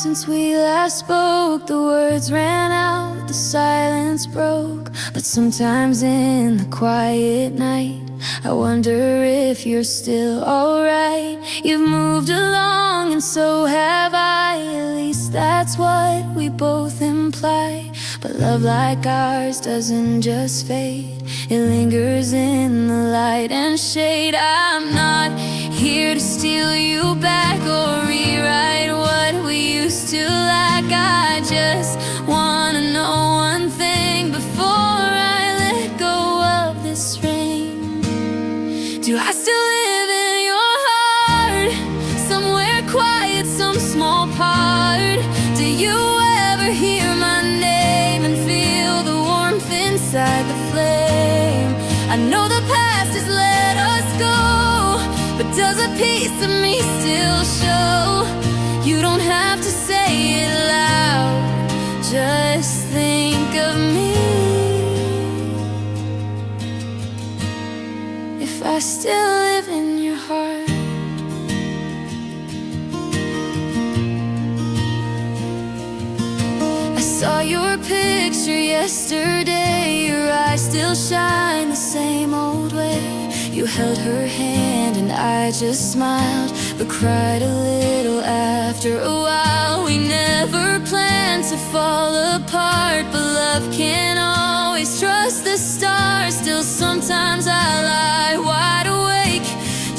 since we last spoke. The words ran out, the silence broke. But sometimes in the quiet night, I wonder if you're still alright. You've moved along and so have I. At least that's what we both imply. But love like ours doesn't just fade, it lingers in the light and shade. I'm not here to steal you back or rewrite what we used to like. I just wanna know one thing before I let go of this rain. Do I still live in your heart? Somewhere quiet, some small part. Do you ever hear my name and feel the warmth inside the flame? I know the past has let us go, but does a piece of me still show? You don't have to say it loud, just think of me. If I still live in your heart. I saw your picture yesterday. Your eyes still shine the same old way. You held her hand and I just smiled, but cried a little after a while. We never planned to fall apart, but love can't always trust the stars. Still sometimes I lie wide awake,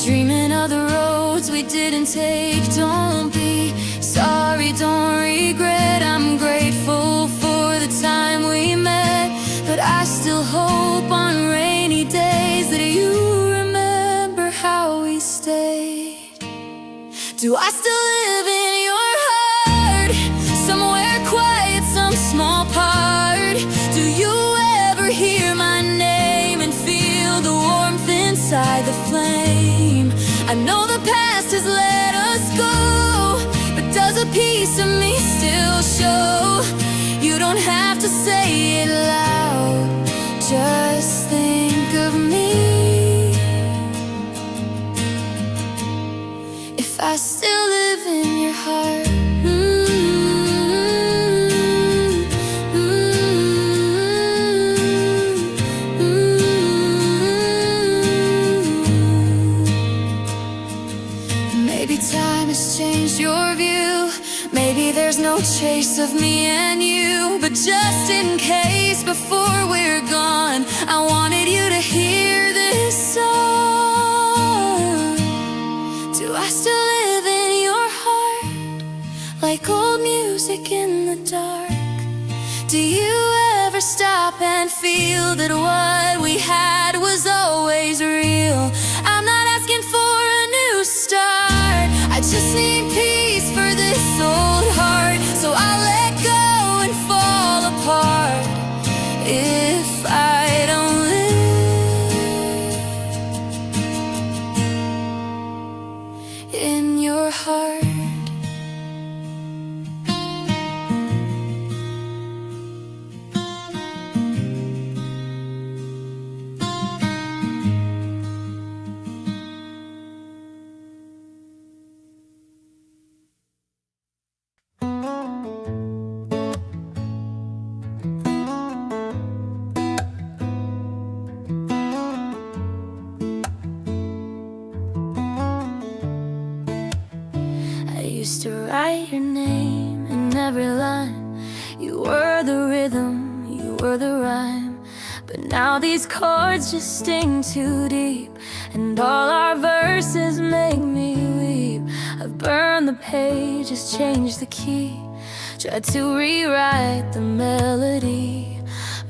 dreaming of the roads we didn't take. Don't be sorry, don't regret. I'm grateful for the time we met, but I still hope on rainy days that you remember how we stayed. Do I still live in your heart? Somewhere quiet, some small part. Do you ever hear my name and feel the warmth inside the flame? I know the past has let us go, but does a piece of me still show? You don't have to say it loud, just think of me. If I still live in your heart. Maybe time has changed your view. Maybe there's no chase of me and you, but just in case, before we're gone, I wanted you to hear this song. Do I still live in your heart, like old music in the dark? Do you ever stop and feel that what we had was always real? I'm not asking for a new start, I just need peace for this old heart. So I'll let go and fall apart if I don't live in your heart. Used to write your name in every line. You were the rhythm, you were the rhyme. But now these chords just sting too deep, and all our verses make me weep. I've burned the pages, changed the key, tried to rewrite the melody.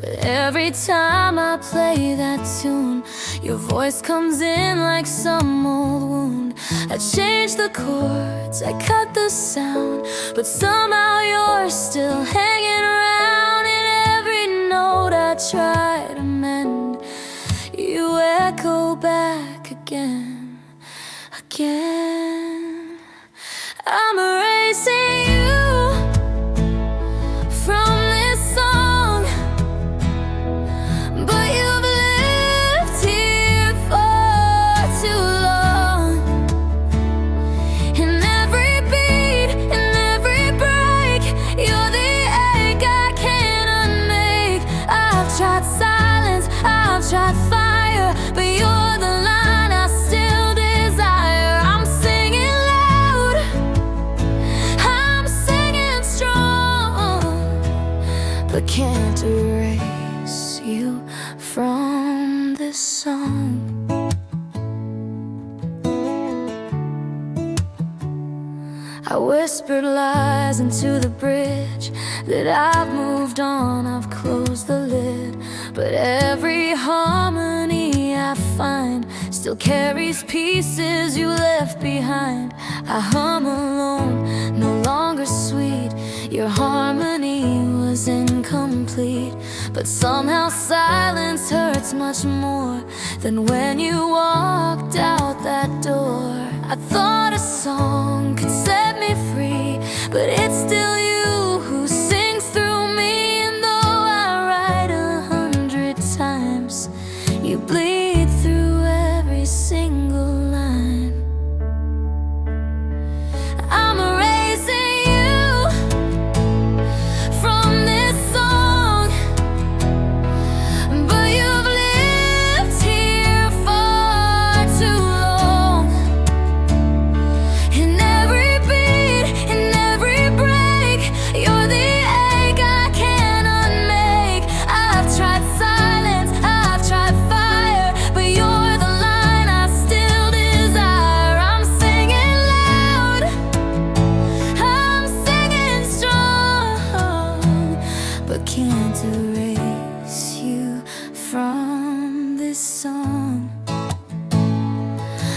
But every time I play that tune, your voice comes in like some old wound. I changed the chords, I cut the sound, but somehow you're still hanging around. In every note I try to mend, you echo back again, again. I'm erasing you from this song, but you've lived here for too long. In every beat, in every breath, but can't erase you from this song. I whispered lies into the bridge, that I've moved on, I've closed the lid. But every harmony I find still carries pieces you left behind. I hum alone, no longer sweet. Your harmony was incomplete, but somehow silence hurts much more than when you walked out that door. I thought a song could set me free, but it's still you who sings through me. And though I write 100 times, you bleed through every single line. I'm erasing you from this song, but you've lived here far too long. In every beat, in every break, you're the ache I can't unmake. I've tried silence, I've tried fire, but you're the line I still desire. I'm singing loud, I'm singing strong, but can't erase you from this song.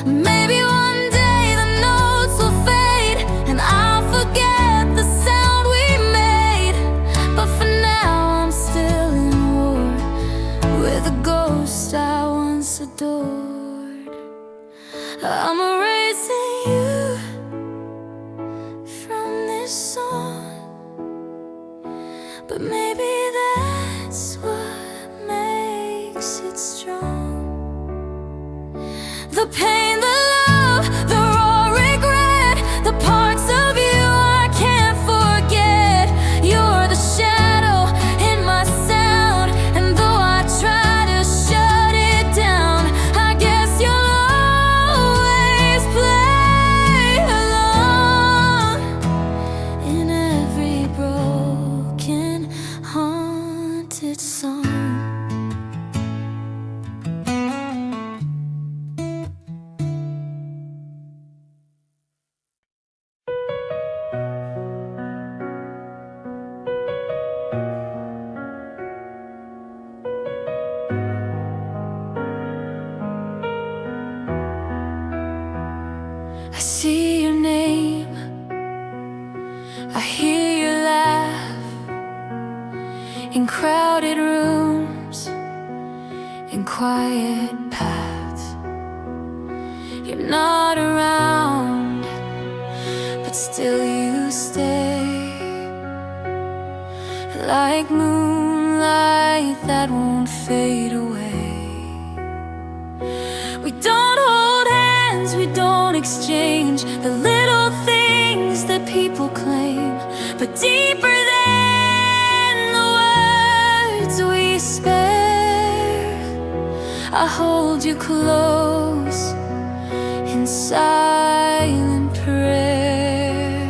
Maybe one day the notes will fade and I'll forget the sound we made, but for now I'm still in war with a ghost I once adored. I'm erasing you from this song, but maybe that's what makes it strong. The pain, the love, the raw regret, the parts of you I can't forget. You're the shadow in my sound, and though I try to shut it down, I guess you'll always play along in every broken, haunted song. I see your name, I hear your laugh, in crowded rooms, in quiet paths. You're not around, but still you stay, like moonlight that won't fade away. We don't hold hands, we don't exchange the little things that people claim, but deeper than the words we spare, I hold you close in silent prayer.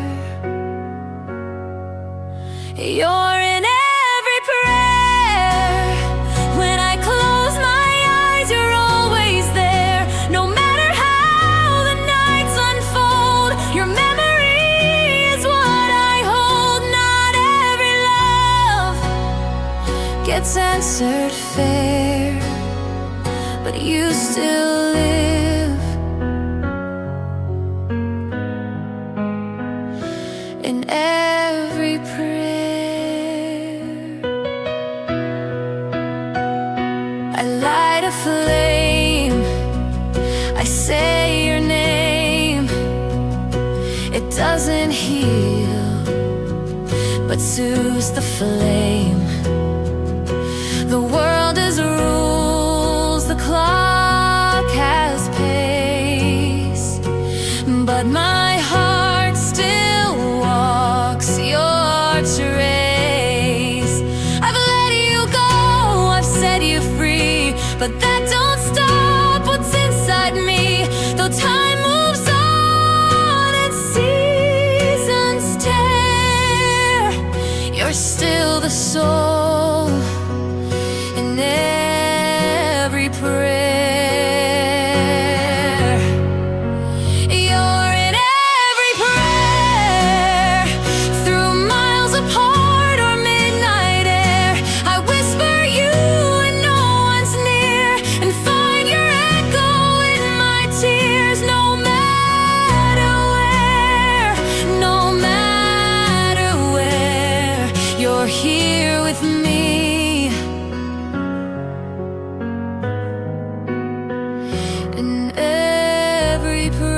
You're in every prayer. When I close my eyes, you're always there. No matter how the nights unfold, your memory is what I hold. Not every love gets answered fair, but you still live in every prayer. I light a flame, I say your name. It doesn't heal, but soothes the flame. The world is rules, the clock has pace, but my heart still walks your trace. I've let you go, I've set you free, but that don't stop what's inside me. Though time moves on and seasons tear, you're still the soul you're here with me. In every prayer,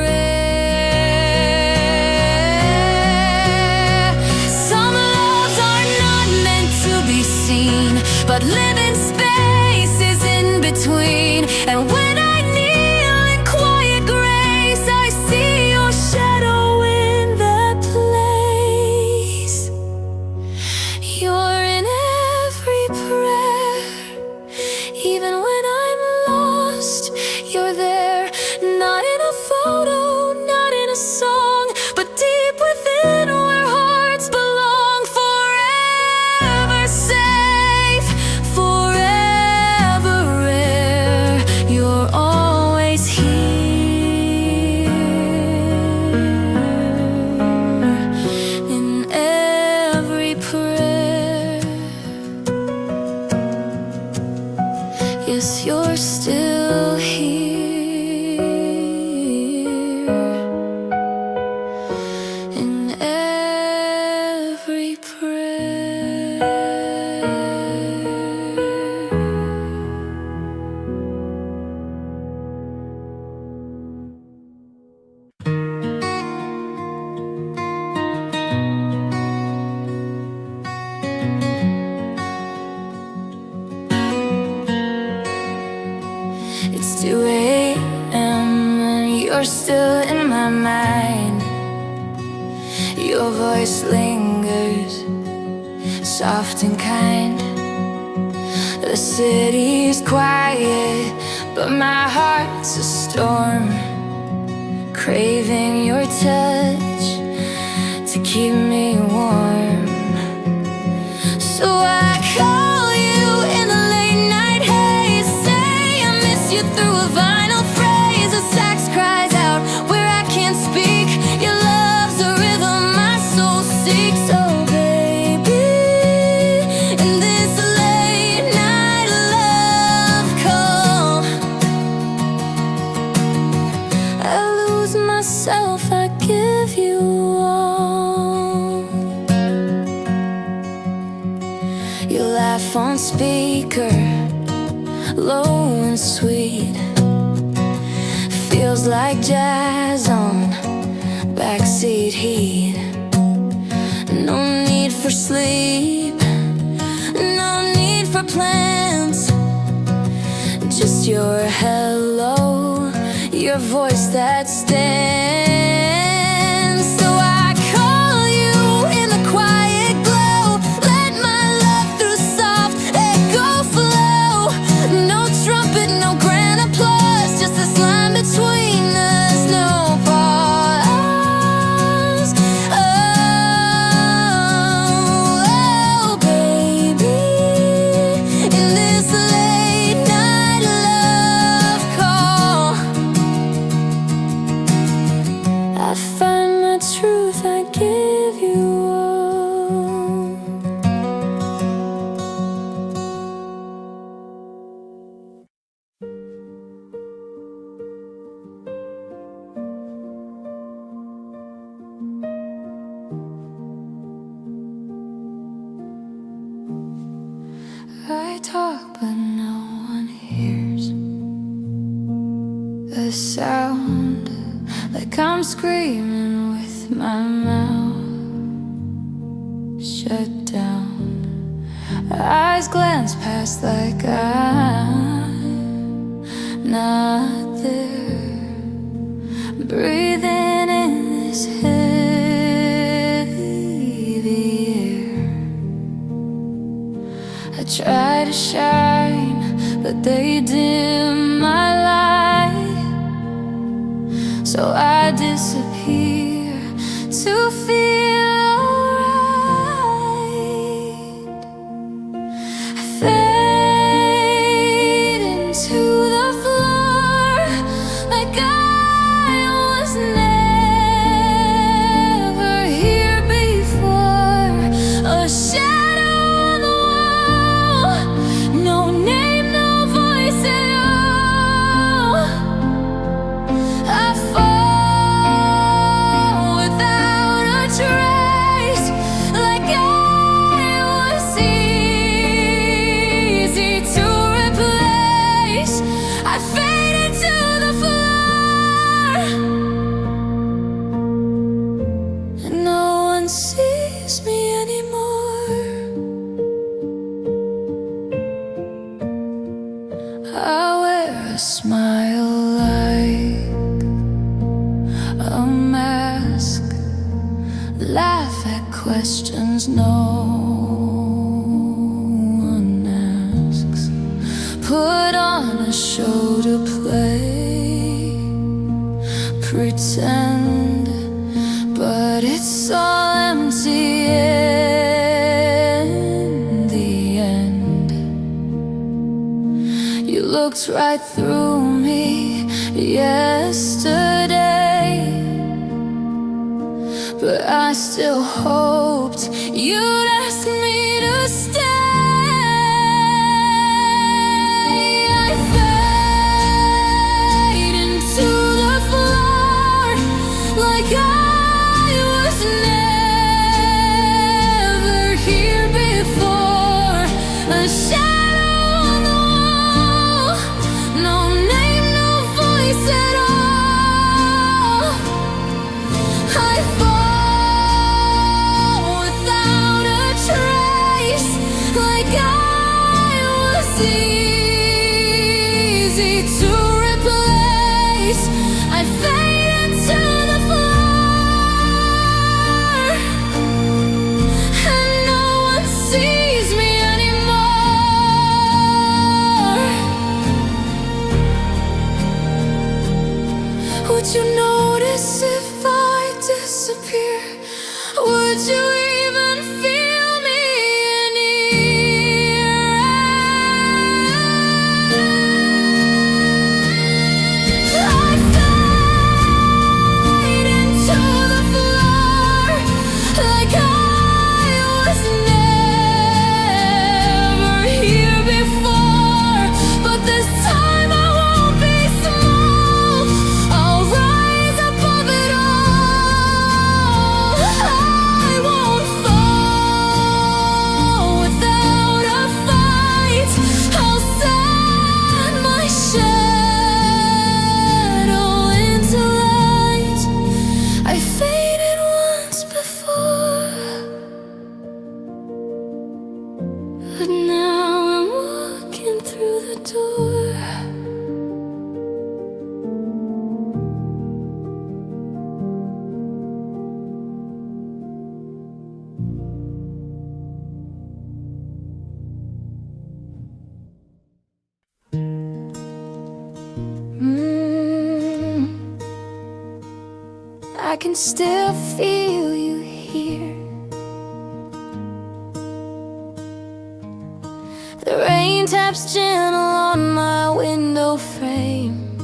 some loves are not meant to be seen, but live in spaces in between. And when I kneel in quiet grace, I see your shadow in that place. You're in every prayer, even when I'm lost. You're there, not in a photo, not in a song, but deep within where hearts belong. Forever safe, forever rare, you're always here. In every prayer, yes, you're still here. In every prayer. It's 2 a.m. and you're still in my mind. Your voice lingers, soft and kind. The city's quiet, but my heart's a storm, craving your touch to keep me warm. So I call you in the late night haze, say I miss you through a vinyl phrase. A sax cries out where I can't speak. Your love's a rhythm my soul seeks. Oh baby, in this late night love call, I lose myself, I give you all. You laugh on speaker, low and sweet. Feels like jazz on backseat heat. No need for sleep, no need for plans, just your hello, your voice that stands. So I call you in the quiet glow, let my love through soft echo flow. No trumpet, no grand applause, just this line between us, no pause. Oh, baby, in this late night love call, I find my truth, I give you all. I talk but no one hears the sound, like I'm screaming with my mouth shut down. Eyes glance past like I'm not there. Breathing in this heavy air. I try to shine, but they dim my light. So I disappear to feel alright. I fade into the floor like I was never here before. A shadow on the wall, no name, no voice at all. I fall without a trace. questions no one asks. Put on a show to play, pretend, but it's all empty in the end. You looked right through me yesterday, but I still hoped you'd ask me to stay. I fade into the floor like I was never here before. A shadow on the wall, no name, no voice at all. I fall without a trace, like I was easy to replace. I fade into the floor, and no one sees me anymore. Would you notice if I disappear? Would you even feel me near? I fade into the floor like I was never here before. But this time I won't be small, I'll rise above it all. I won't fall without a fight. I'll set my shadow into light. I faded once before, but now I'm walking through the door. I can still feel you here. The rain taps gentle on my window frame,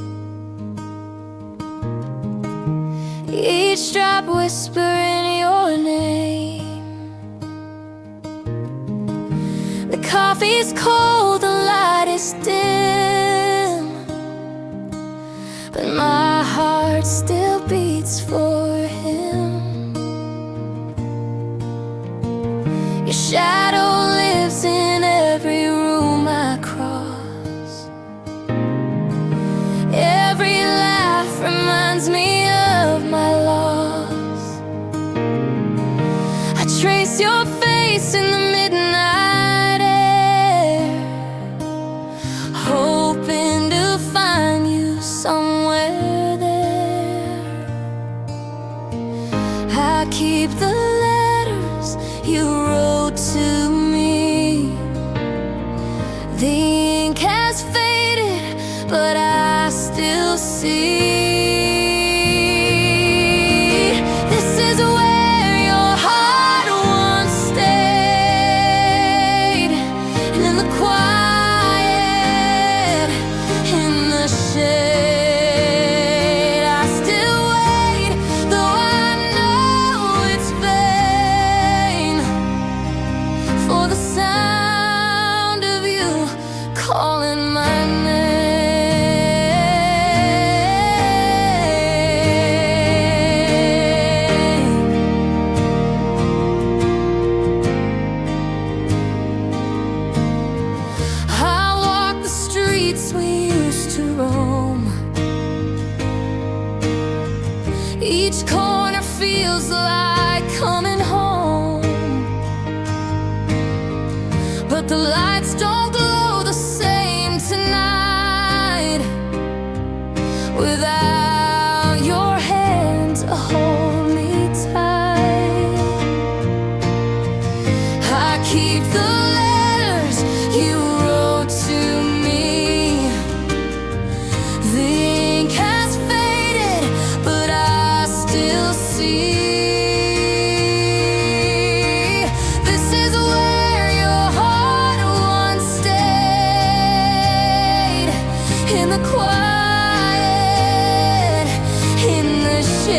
each drop whispering your name. The coffee's cold, the light is dim, but my heart still beats for him. Your shadow lives in every room I cross. Every laugh reminds me of my loss. I trace your face in the midnight air, hoping to find you somewhere there. I keep the letters you wrote to me. The ink has faded, but I still see. This is where your heart once stayed, and in the quiet, in the shade, I still wait, though I know it's vain, for the sound of you calling my name. I walk the streets we used to roam. Each corner feels like coming home, but the lights don't glow the same tonight without your hand to hold me tight. keep the letters you wrote to me. The ink has faded, but I still see. This is where your heart once stayed, in the quiet, in the shade.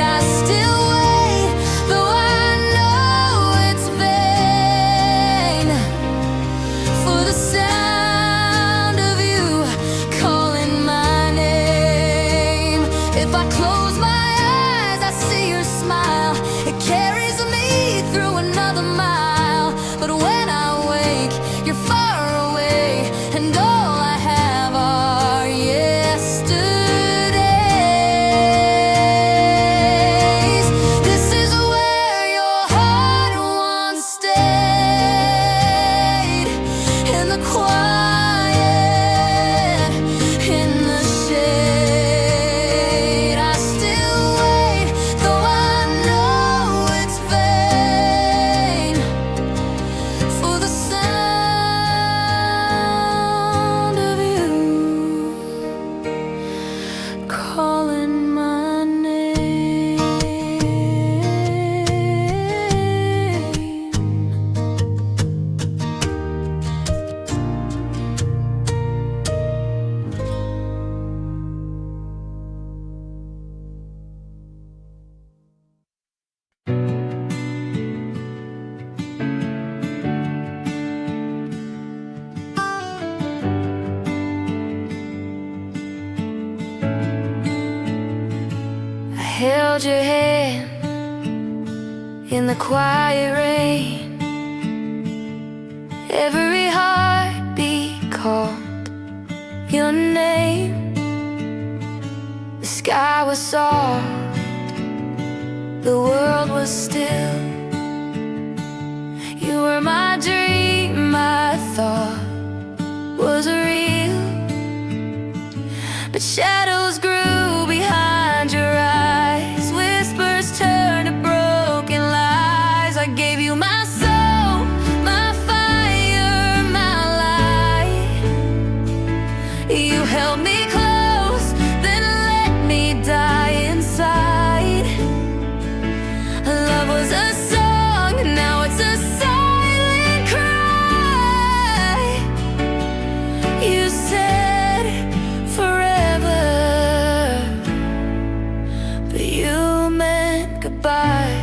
I still wait, though I know it's vain, for the sound of you calling my name. If I close my eyes, I see your smile. It carries me through another mile. But when I wake, you're far away, and all I have are yesterdays. This is where your heart once stayed, in the quiet, in the shade. I still wait, though I know it's vain, for the sound of you calling my name. I held your hand in the quiet rain. Every heartbeat called your name. The sky was soft, the world was still. You were my dream, I thought was real. But shadows grew behind your eyes, whispers turned to broken lies. I gave you my soul, my fire, my light. You held me close, then let me die inside. Love was a song, now it's a silent cry. You said forever, but you meant goodbye.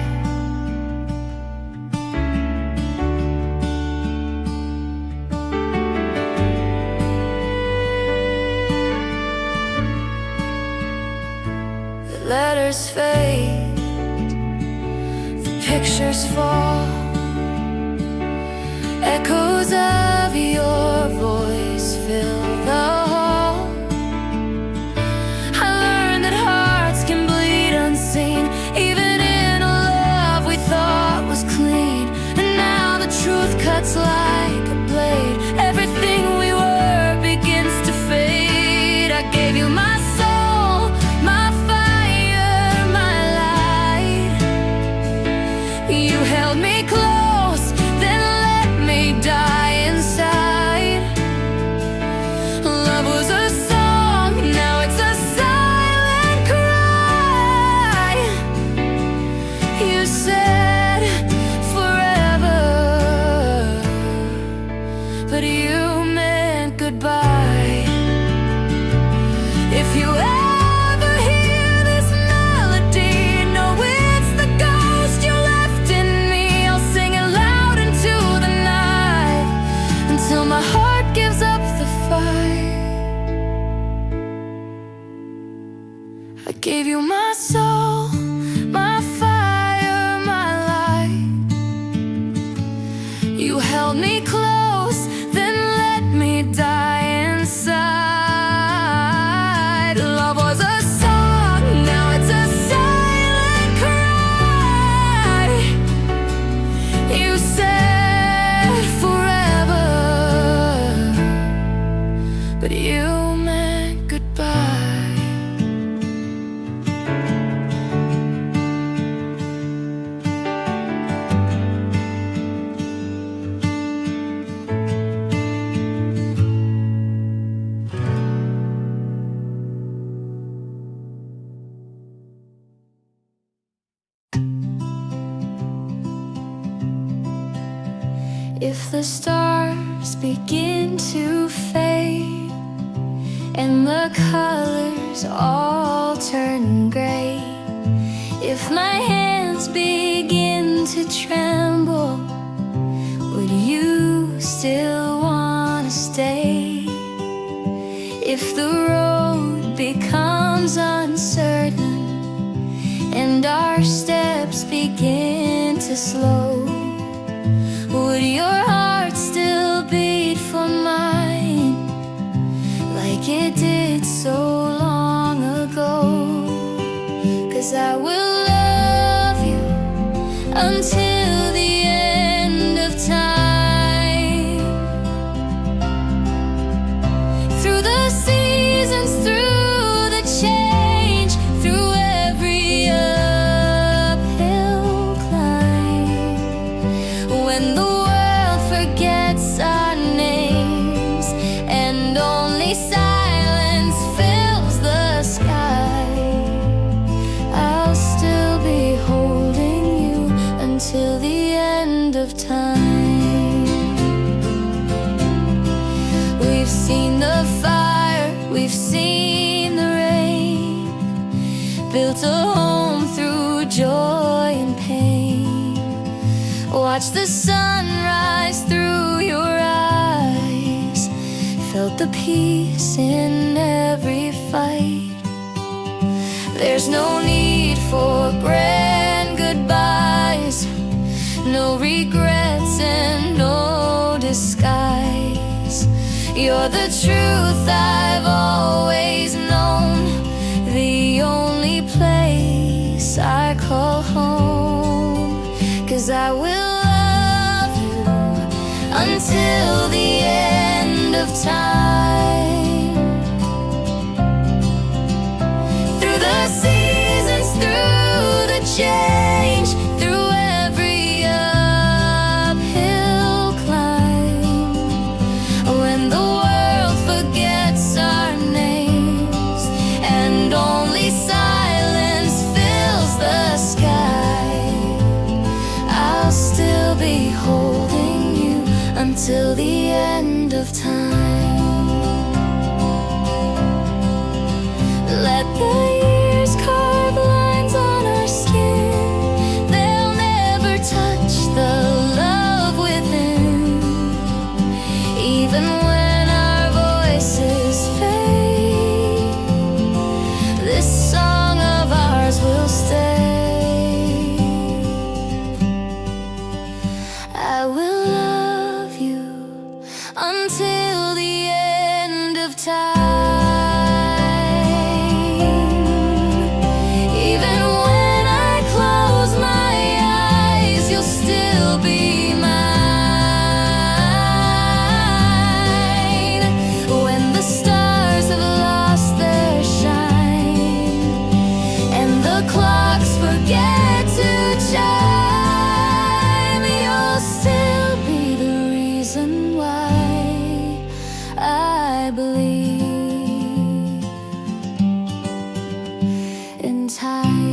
The letters fade, the pictures fall. Echoes of your voice fill the hall. I learned that hearts can bleed unseen, even in a love we thought was clean. And now the truth cuts like a blade. Everything we were begins to fade. I gave you my soul, my fire, my light. You held me close, then let me die inside. Love was a song, now it's a silent cry. You said forever, but you meant goodbye. If you ever hear this melody, know it's the ghost you left in me. I'll sing it loud into the night, until my heart gives up the fight. I gave you my soul, my fire, my light. You held me close, then let me die inside. Love was a song, now it's a silent cry. You said forever, but you meant goodbye. If the stars begin to fade and the colors all turn gray, if my hands begin to tremble, would you still wanna stay? If the road becomes uncertain and our steps begin to slow, would your heart still beat for mine like it did so long ago? 'Cause I will love you until the end of time. Through the seasons, through the change, through every uphill climb. When the world forgets our names and only silence fills the sky, I'll still be holding you until the end of time. We've seen the fire, we've seen the rain, built a home through joy and pain. Watched the sun rise through your eyes, felt the peace in every fight. There's no need for grand goodbyes, no regrets and no disguise. You're the truth I've always known, the only place I call home. 'Cause I will love you until the end of time. Through the seasons, through the change, through every uphill climb. When the world forgets our names and only silence fills the sky, I'll still be holding you until the end of time. Let the years carve lines on our skin, they'll never touch the love within. Even when our voices fade, this song of ours will stay. I will love you until the end of time. Even when I close my eyes, you'll still be mine. When the stars have lost their shine and the clocks forget to chime, you'll still be the reason why I believe in time.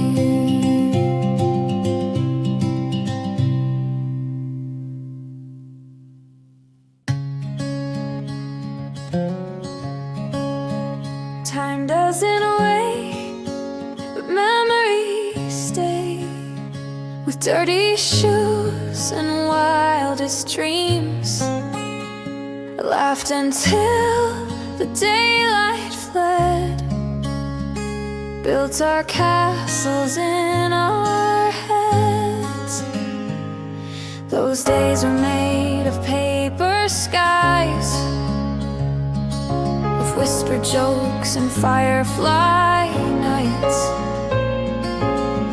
Time doesn't wait, but memories stay, with dirty shoes and wildest dreams. Laughed until the daylight fled, built our castles in our heads. Those days were made of paper skies, of whispered jokes and firefly nights.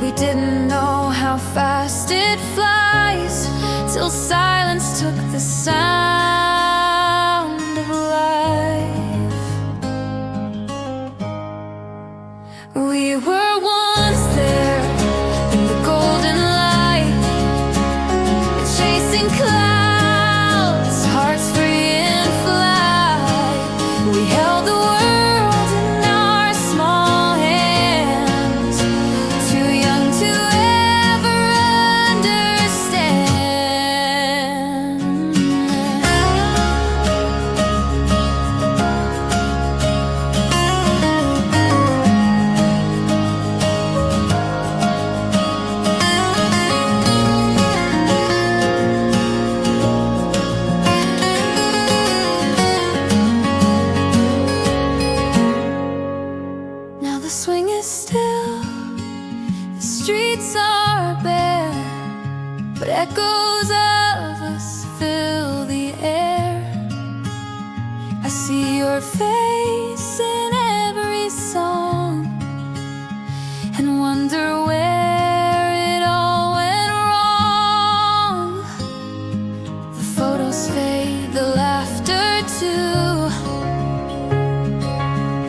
We didn't know how fast it flies, till silence took the sound of life. We were once there in the golden light, chasing clouds, hearts free in flight. We held the world in our small hands, too young to ever understand. echoes of us fill the air. I see your face in every song and wonder where it all went wrong. The photos fade, the laughter too,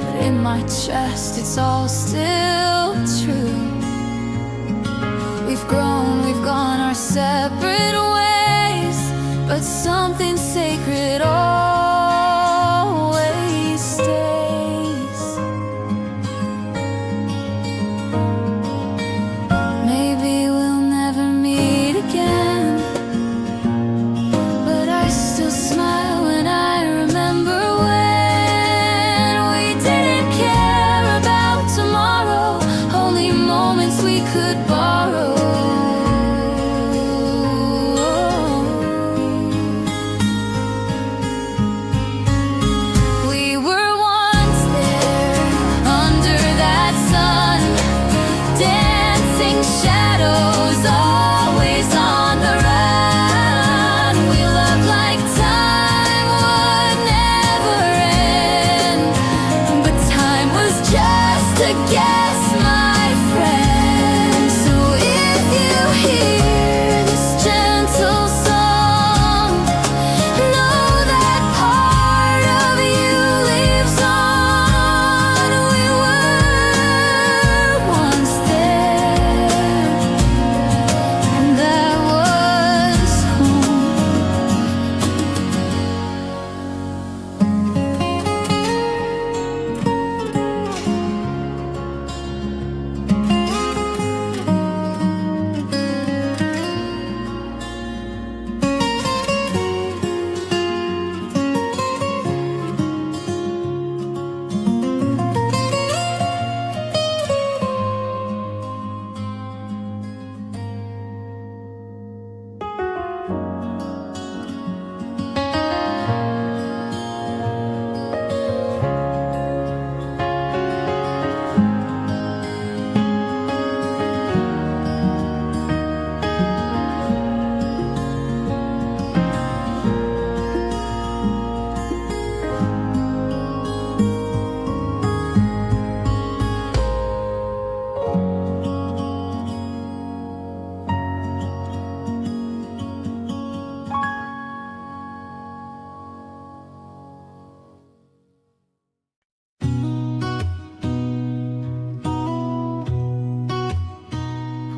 but in my chest it's all still true. We've grown, we've gone our separate ways, but something sacred always stays. Maybe we'll never meet again, but I still smile when I remember when we didn't care about tomorrow, only moments we could borrow. We were once there under that sun, dancing shadows, always on the run. We loved like time would never end, but time was just a guess, my friend. So if you hear this gentle song, know that part of you lives on. We were once there, and that was home.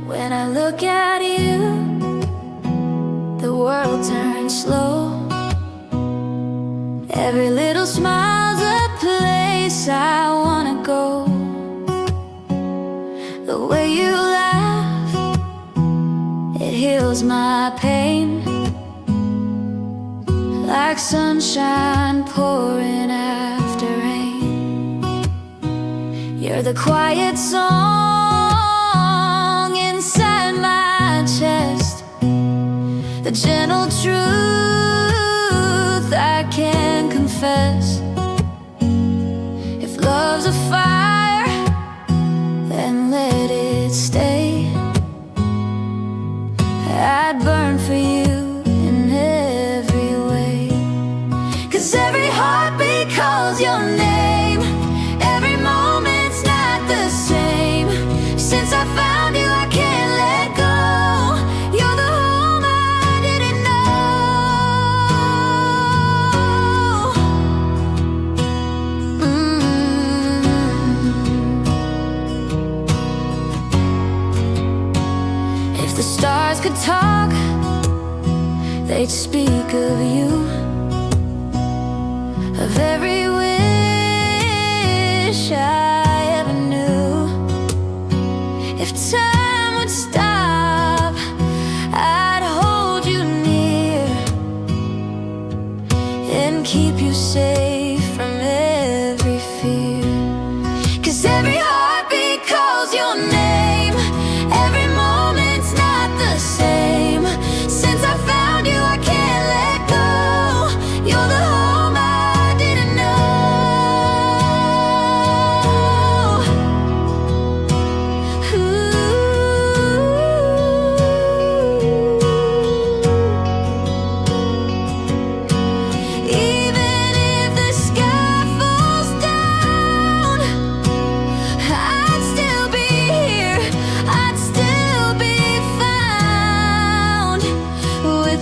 When I look at you, the world turns slow. Every little smile's a place I wanna go. The way you laugh, it heals my pain, like sunshine pouring after rain. You're the quiet song inside my chest, the gentle truth I can confess. If love's a fire, then let it stay. I'd burn for you in every way, 'cause every heartbeat calls your name. Every moment's not the same. Since I found you, I can't let go. You're the home I didn't know. If the stars could talk, they'd speak of you, of every wish I ever knew. If time would stop, I'd hold you near and keep you safe from every fear. 'Cause every heartbeat calls your name. Every moment's not the same. Since I found you, I can't let go. You're the home I didn't know. Ooh.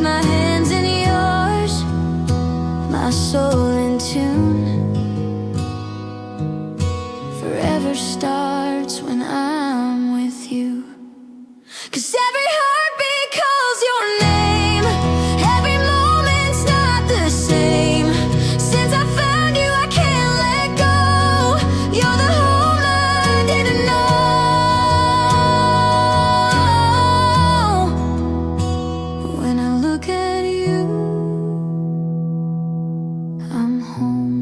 my hands in yours, my soul in tune. Forever starts when I'm with you. 'Cause every heartbeat calls your name. Every moment's not the same. Since I found you, I can't let go. You're the home I didn't know. When I look at you, I'm home.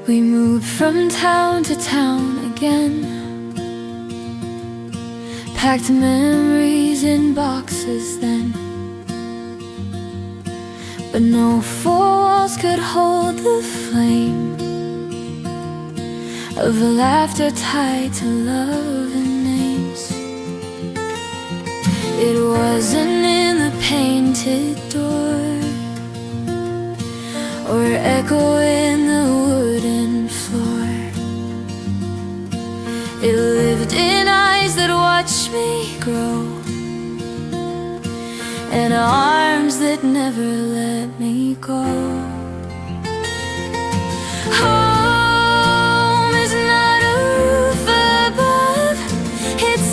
We moved from town to town again, packed memories in boxes then. But no four walls could hold the flame of the laughter tied to love and names. It wasn't in the painted door or echo in the wooden floor. It lived in eyes that watched me grow, and arms that never let me go. Home is not a roof above. It's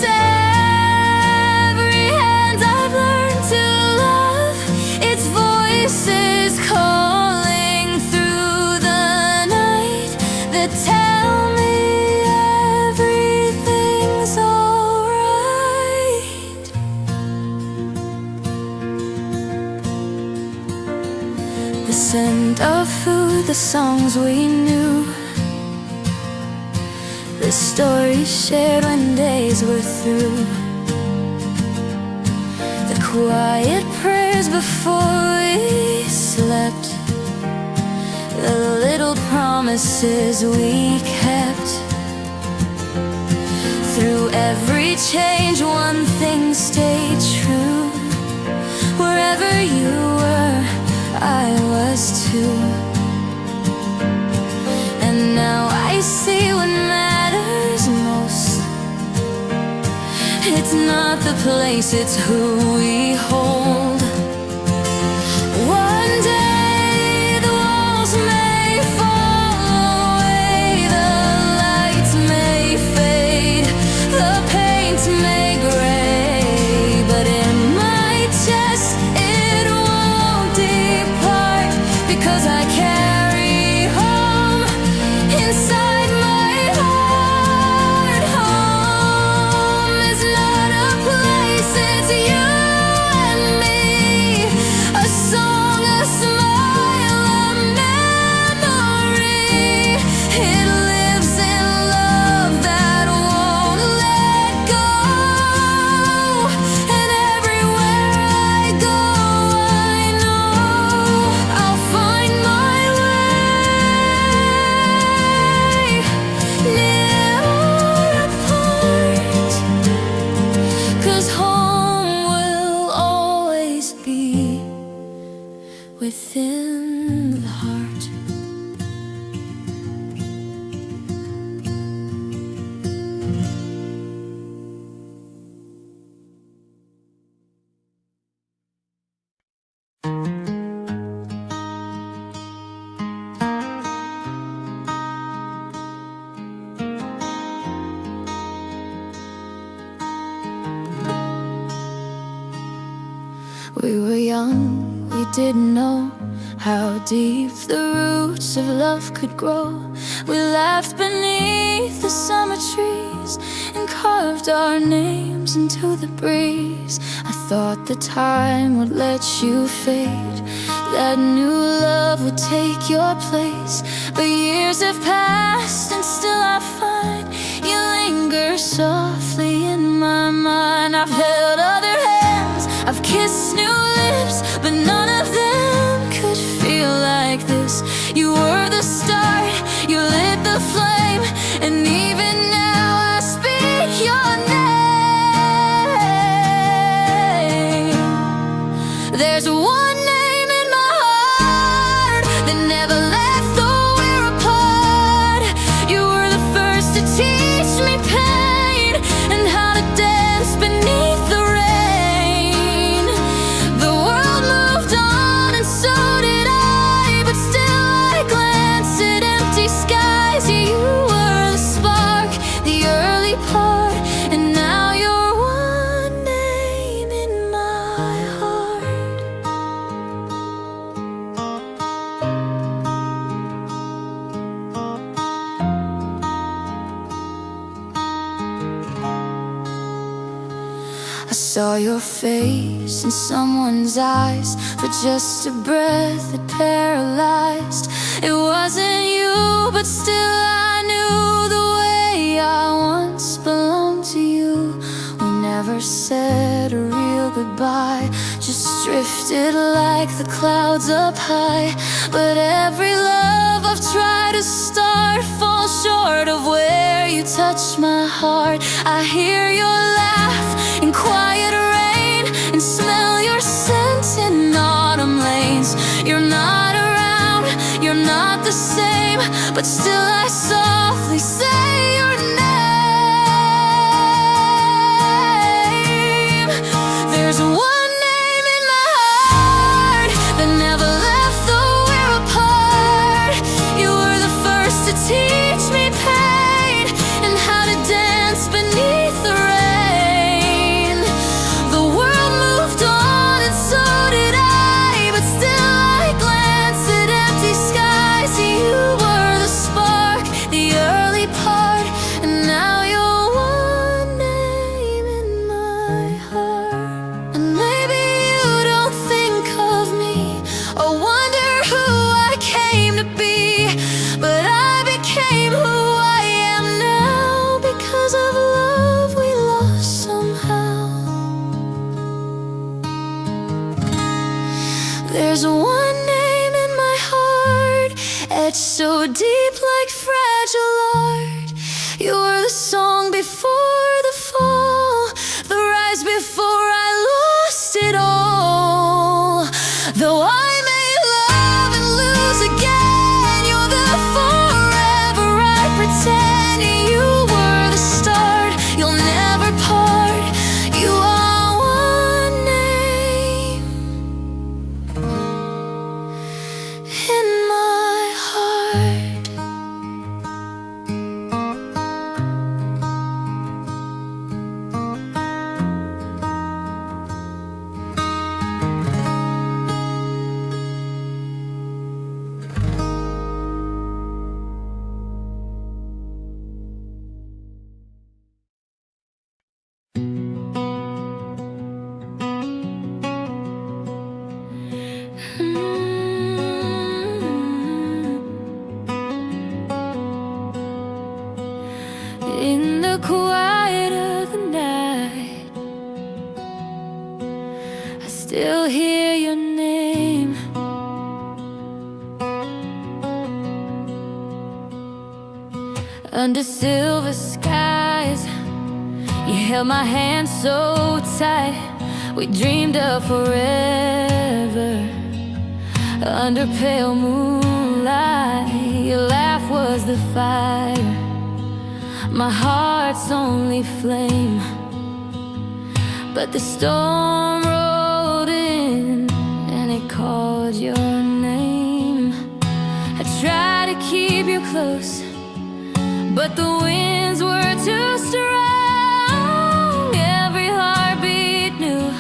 every hand I've learned to love. It's voices calling through the night that tell me everything's alright. The scent of food, the songs we knew, the stories shared when days were through, the quiet prayers before we slept, the little promises we kept. Through every change, one thing stayed true. Wherever you were, I was too. And now I see what matters most. It's not the place, it's who we hold. One day the walls may fall away, the lights may fade, the paint may gray, but in my chest it won't depart, because I carry home inside my heart. Home is not a place, it's you and me. A song, a smile, a memory. It lives in love that won't let go. And everywhere I go, I know I'll find my way. Near or apart, 'cause home will always be within the heart. We were young, we didn't know how deep the roots of love could grow. We laughed beneath the summer trees and carved our names into the breeze. I thought the time would let you fade, that new love would take your place. But years have passed and still I find you linger softly in my mind. I've held other hands, I've kissed new lips, but none of them could feel like this. You were the start, you lit the flame, and even now I speak your name. There's one name in my saw your face in someone's eyes for just a breath that paralyzed. It wasn't you, but still I knew the way I once belonged to you. We never said a real goodbye, just drifted like the clouds up high. But every love I've tried to start falls short of where you touch my heart. I hear your laugh in quiet rain and smell your scent in autumn lanes. You're not around, you're not the same, but still I softly say your name. There's one name in my heart that never left, though we're apart. You were the first to teach me pain and how to dance beneath the rain. The world moved on and so did I, but still I glance at empty skies. You were the spark, the early part, and now you're one name in my heart. And maybe you don't think of me or wonder who I came to be, but I became who I am now because of love we lost somehow. There's one name in my heart, etched so deep like fragile art. You were the song before the fall, the rise before I lost it all. Though I may love and lose again, you're the forever I pretend. You were the start, you'll never part. You are one name in my heart. In the quiet of the night, I still hear your name. Under silver skies, you held my hand so tight. We dreamed of forever under pale moonlight. Your laugh was the fire, my heart's only flame. But the storm rolled in and it called your name. I tried to keep you close, but the winds were too strong. Every heartbeat knew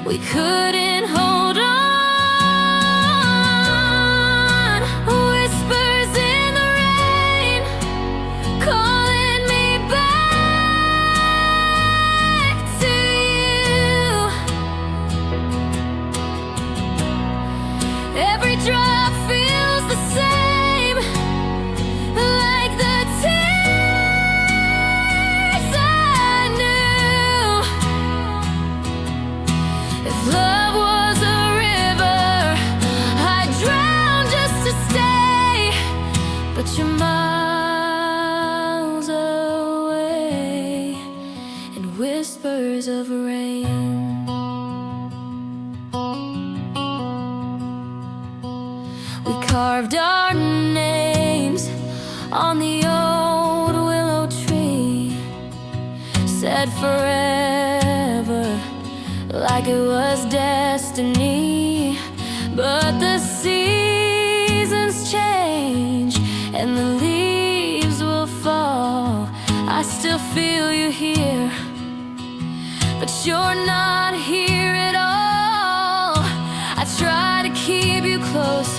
we couldn't hold on. Whispers in the rain calling me back to you. Every drop feels the same, like the tears I knew. If love was a river, I'd drown just to stay. But you're miles away in whispers of rain. We carved our names on the old willow tree, said forever like it was destiny. But the seasons change and the leaves will fall. I still feel you here, but you're not here at all. I try to keep you close,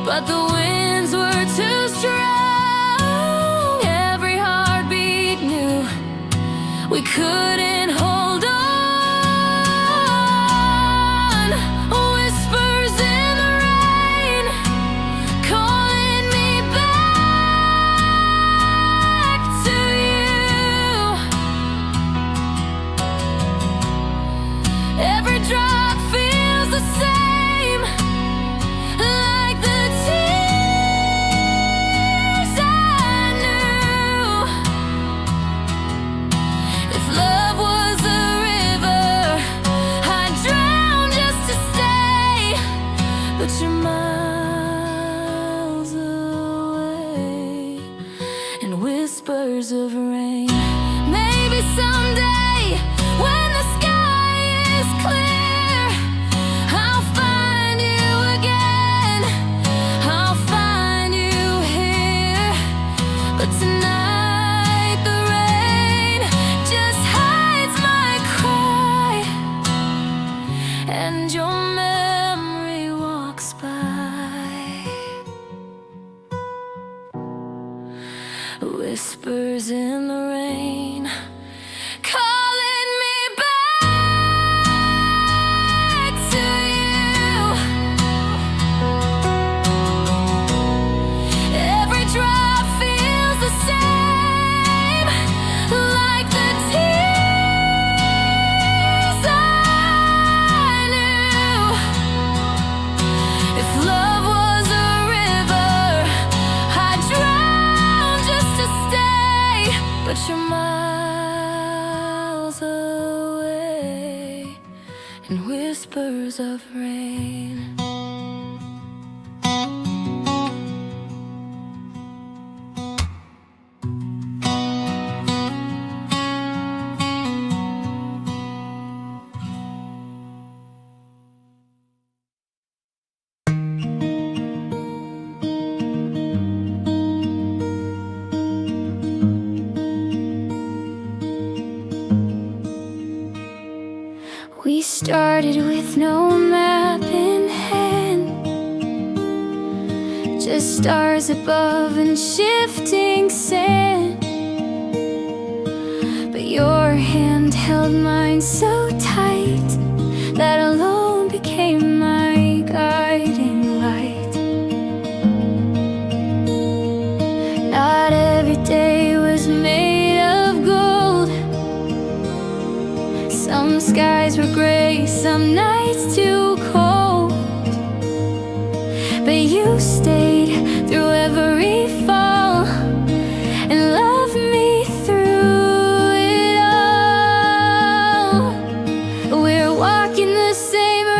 but the winds were too strong. Every heartbeat knew we couldn't hold on. but you're miles away in whispers of rain. Maybe someday when the sky is clear, I'll find you again, I'll find you here. But tonight the rain just hides my cry, and your memory walks by, whispers in the rain, calling me back to you. Every drop feels the same, like the tears I knew. If love was a river, I'd drown just to stay, but you're miles away in whispers of rain. We started with no map in hand, just stars above and shifting sand. But your hand held mine so tight that alone became my guiding light. Not every day was made of gold. Some skies were gray, some nights too cold. But you stayed through every fall and loved me through it all. We're walking the same road.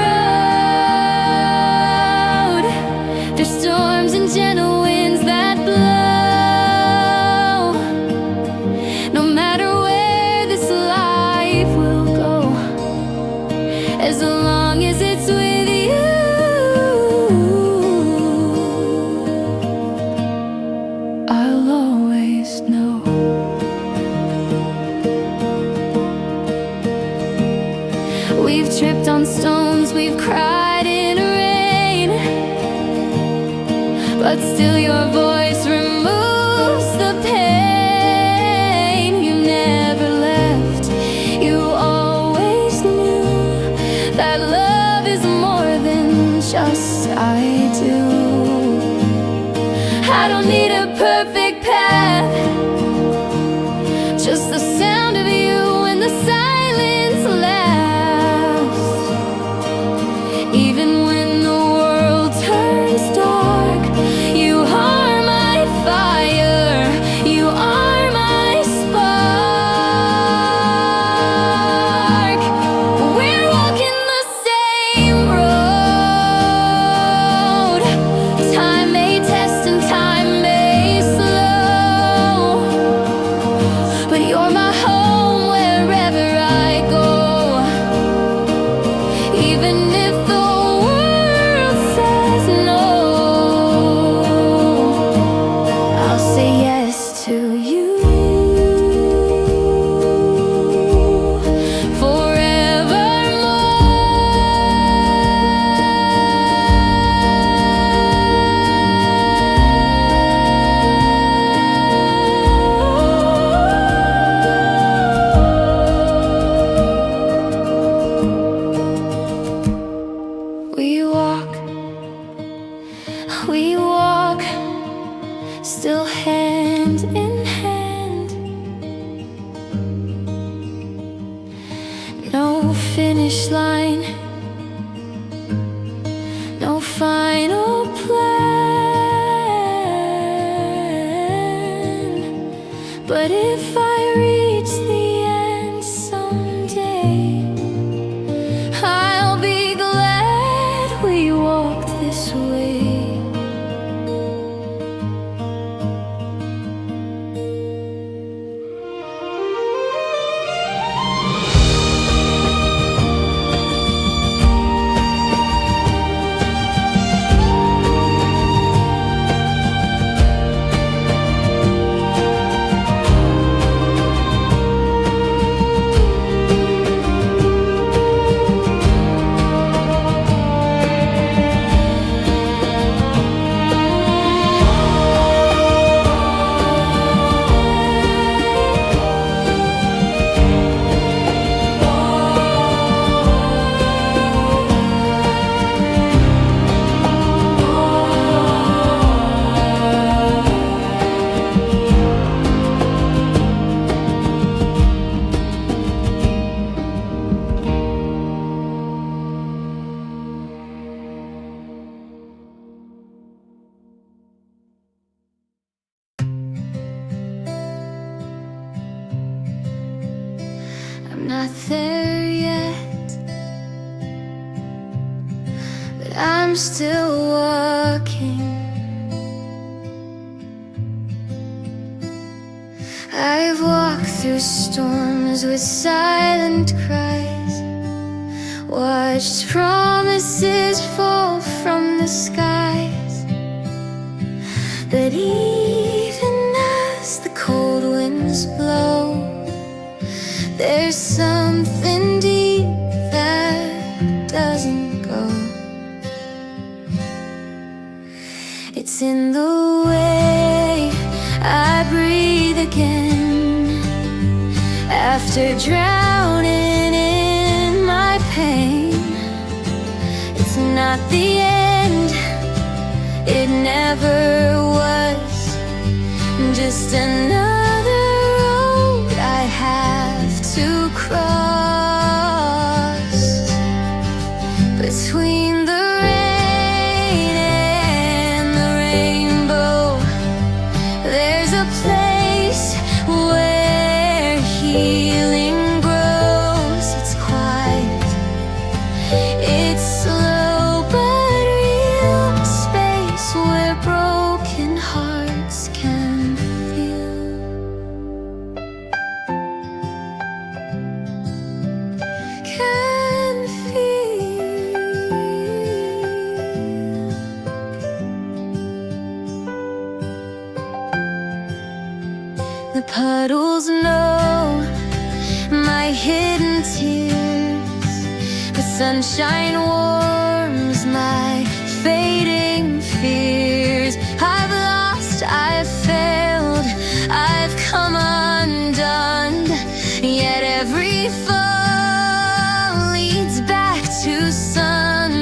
There's storms and gentle winds that blow. No matter where this life will go, as long as it's with you, I'll always know. We've tripped on stones, we've cried in rain, but still your voice removes the pain. You never left, you always knew that love is more than just I do. I don't need a perfect path, just the sound of you and the silence lasts. Even when the world turns dark, you are my fire, you are my spark. We're walking the same road. Time may test and time may slow, but you're my home wherever I go. Even if the world says no, I'll say yes to you forevermore. We walk, still hand in hand. No finish line, no final plan. But if I reach the end someday, I'll be glad we walked this not there yet, but I'm still walking. I've walked through storms with silent cries, watched promises fall from the skies. But even as the cold winds blow, there's something deep that doesn't go. It's in the way I breathe again, after drowning in my pain. It's not the end, it never was, just another road I have to cross. Between the rain and the rainbow, there's a place where healing grows. It's quiet, it's slow but real, a space where broken hearts can feel. Can feel. The puddles know my hidden tears, the sunshine warms my fading fears. I've lost, I've failed, I've come undone, yet every fall leads back to sun.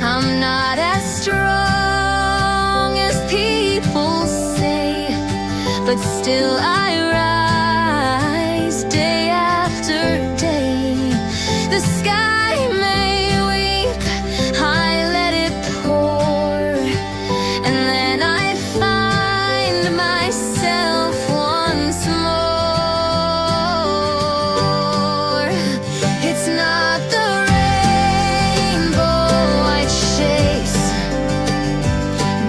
I'm not as strong as people say, but still I rise day after day. The sky may weep, I let it pour, and then I find myself once more. It's not the rainbow I chase,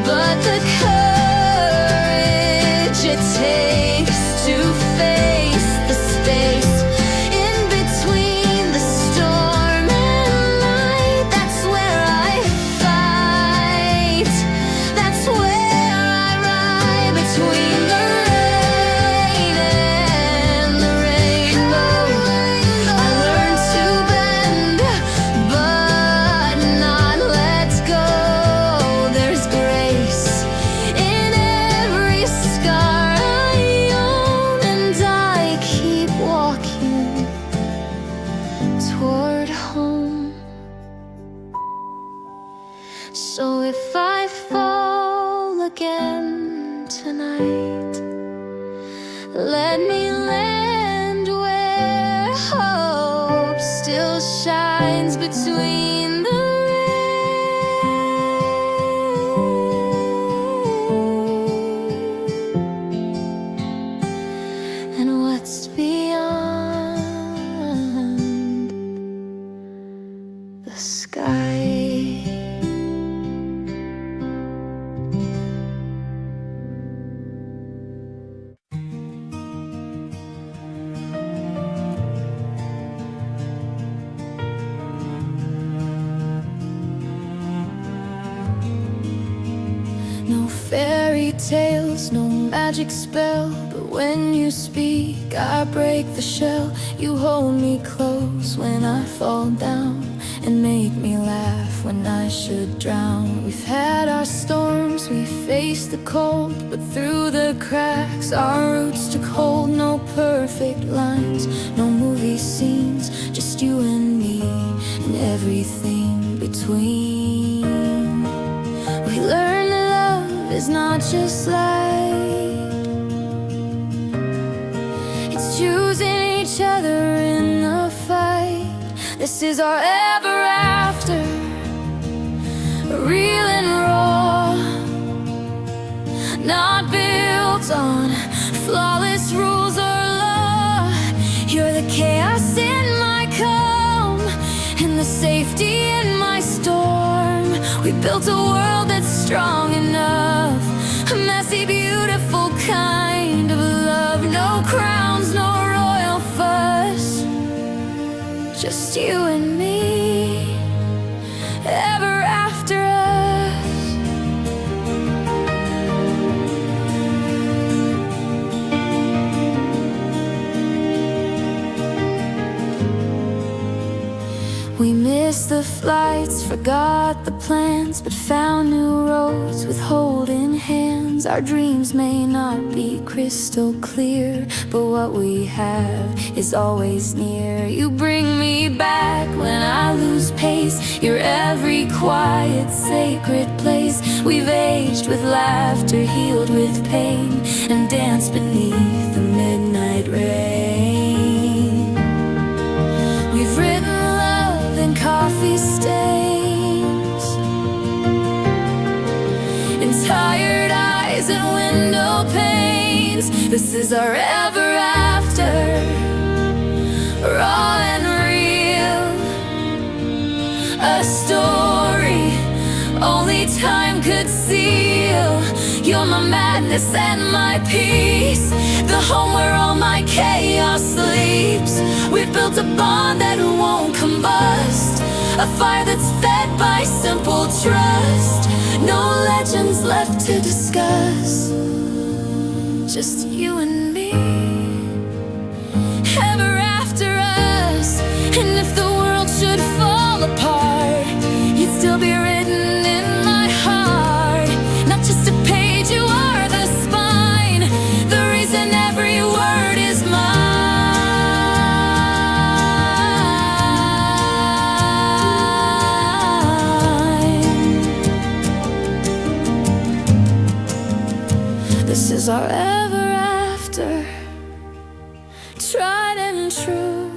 but the courage it takes to face the space in between the storm and light. That's where I fight, that's where I ride. Between the rain and the rainbow, I learn to bend but not let go. There's grace in every scar I own, and I keep walking toward home. So if I fall again tonight, let me land where hope still shines. Between the rain and what's beyond the sky. No fairy tales, no magic spell, but when you speak, I break the shell. You hold me close when I fall down, and make me laugh when I should drown. We've had our storms, we faced the cold, but through the cracks our roots took hold. No perfect lines, no movie scenes, just you and me and everything between. We learned that love is not just light, it's choosing each other in the fight. This is our ever after, real and raw, not built on flawless rules or law. You're the chaos in my that's strong enough. A messy, beautiful kind of love. No crowns, no royal fuss, just you and me, ever after us. We missed the flights, forgot the plans, but found new roads with holding hands. Our dreams may not be crystal clear, but what we have is always near. You bring me back when I lose pace. You're every quiet, sacred place. We've aged with laughter, healed with pain, and danced beneath the midnight rain. We've written coffee stains and tired eyes and window panes. This is our ever after, raw and real, a story only time could seal. You're my madness and my peace, the home where all my chaos sleeps. We've built a bond that won't combust, a fire that's fed by simple trust. No legends left to discuss, just you and me, ever after us. And if the world should fall apart, you'd still be written in my heart. Not just a page, you are the spine, the reason every word is mine. This is our ever after, tried and true.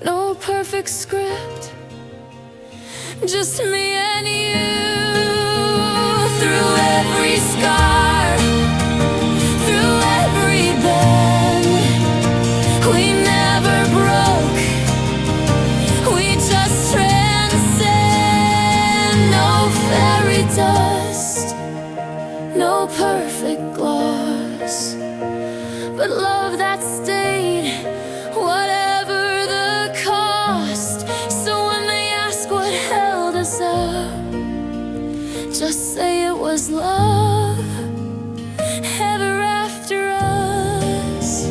No perfect script, just me and you. Through every scar, through every bend, we never broke, we just transcend. No fairy dust, no perfect gloss, but love that stayed, whatever the cost. So when they ask what held us up, just say it was love, ever after us.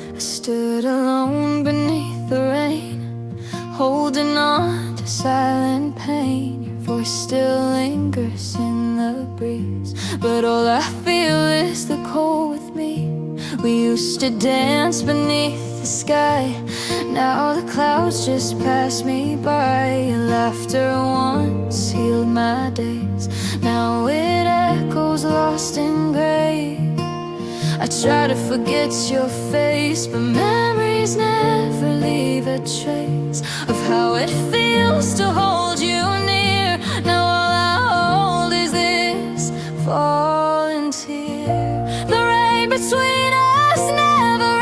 I stood alone beneath the rain, holding on to silent pain. Your voice still lingers in the breeze, but all I feel is the cold with me. We used to dance beneath the sky, now the clouds just pass me by. Your laughter once healed my days, now it echoes lost in gray. I try to forget your face, but memories never leave a trace of how it feels to hold you near. Now all I hold is this falling tear. The rain between us never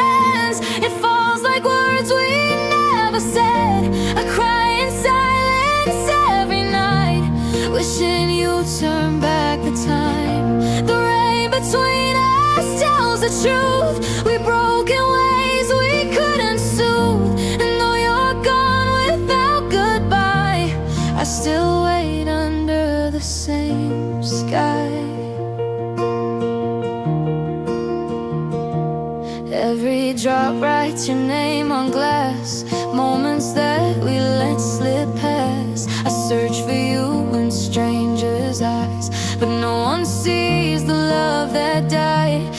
ends, it falls like words we never said. I cry in silence every night, wishing you'd turn back the time. The rain between us tells the truth, we broke in ways we couldn't soothe. And though you're gone without goodbye, I still wait under the same sky. Every drop writes your name on glass, moments that we let slip past. I search for you in strangers' eyes, but no one sees the love that died.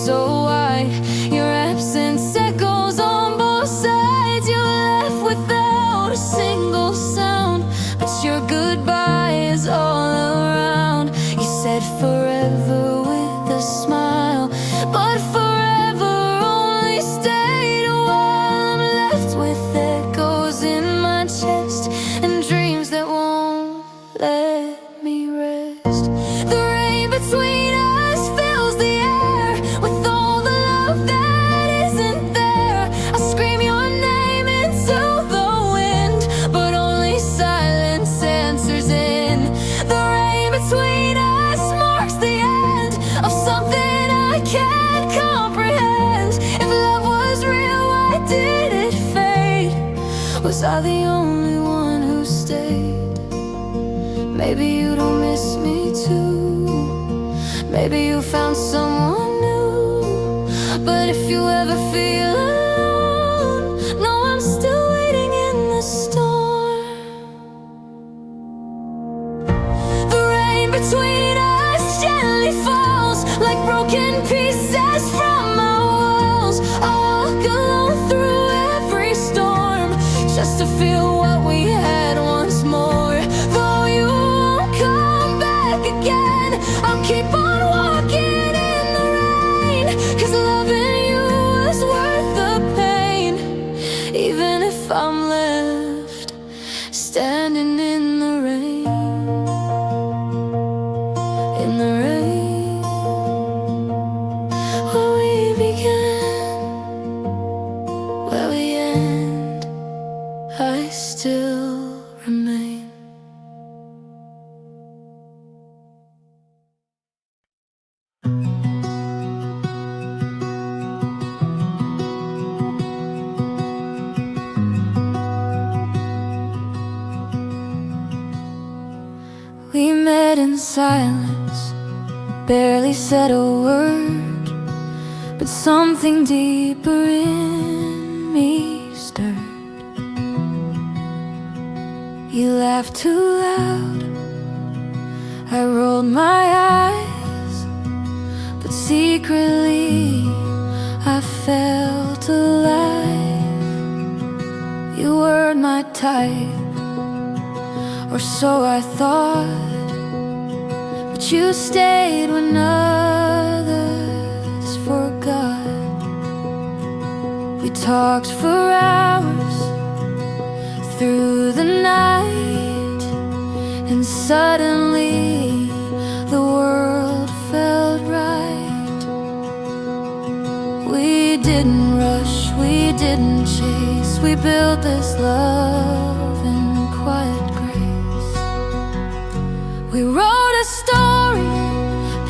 so wide. Your absence echoes on both sides. You left without a single sound, but your goodbye is all around. You said forever with a smile, but forever only stayed a while. I'm left with echoes in my chest and dreams that won't let me rest. The rain between us fills the air with all the love that isn't there. I scream your name into the wind, but only silence answers in. The rain between us marks the end of something I can't comprehend. If love was real, why did it fade? Was I the only one who stayed? Maybe you don't miss me too. Maybe you found someone new. But if you ever feel alone, know I'm still waiting in the storm. The rain between us gently falls like broken pieces from our walls. I walk alone through every storm just to feel what we had once more. Though you won't come back again, I'll keep on walking in the rain, 'cause loving you was worth the pain. Even if I'm left standing in the rain, in the rain, where we began, where we end, I still remain. We met in silence, barely said a word, but something deeper in me stirred. You laughed too loud, I rolled my eyes, but secretly I felt alive. You weren't my type, or so I thought, but you stayed when others forgot. We talked for hours through the night, and suddenly the world felt right. We didn't rush, we didn't chase, we built this love in quiet grace. We wrote a story,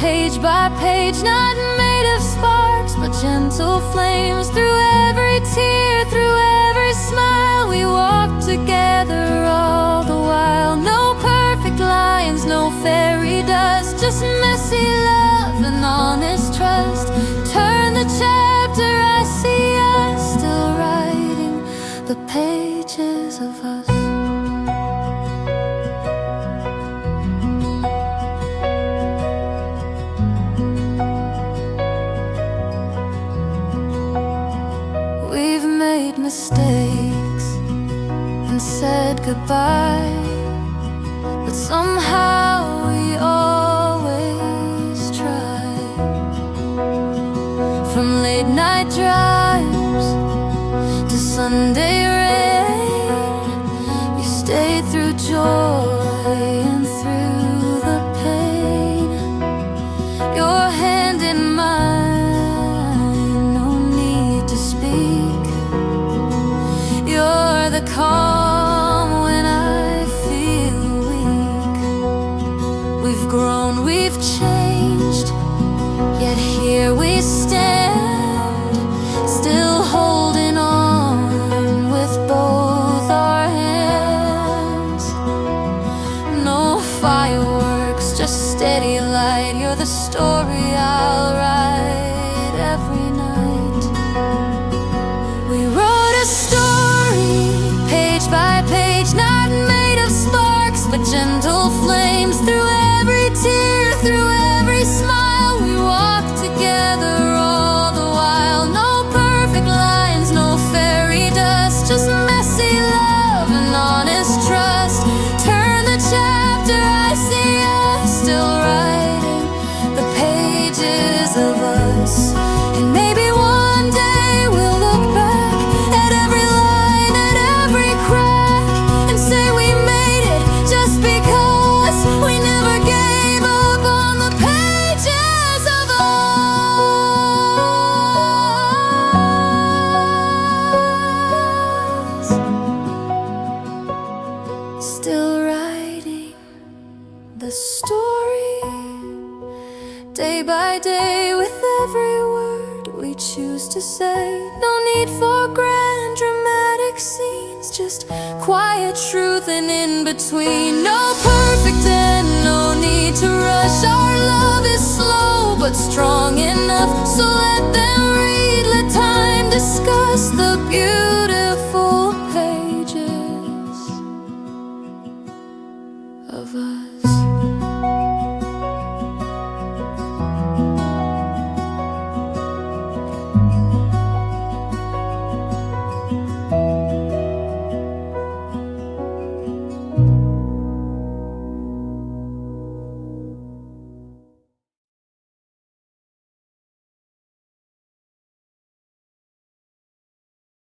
page by page, not made of sparks, but gentle flames. Through every tear, through every smile, we walked together all the while. No perfect lines, no fairy dust, just messy love and honest trust. Turn the chapter, I see us still writing the pages of us. We've made mistakes and said goodbye, but somehow we always try. From late night drives to Sunday rain, you stayed through joy and through the pain. Your hand in mine, no need to speak. You're the calm when I feel weak. We've grown, we've changed, yet here we stand, still holding on with both our hands. No fireworks, just steady light. You're the story I'll write every night. We wrote a story, page by page, not made of sparks, but gentle flames. Through every tear, through every smile, we walked together all day by day with every word we choose to say. No need for grand dramatic scenes, just quiet truth and in between. No perfect end, no need to rush. Our love is slow but strong.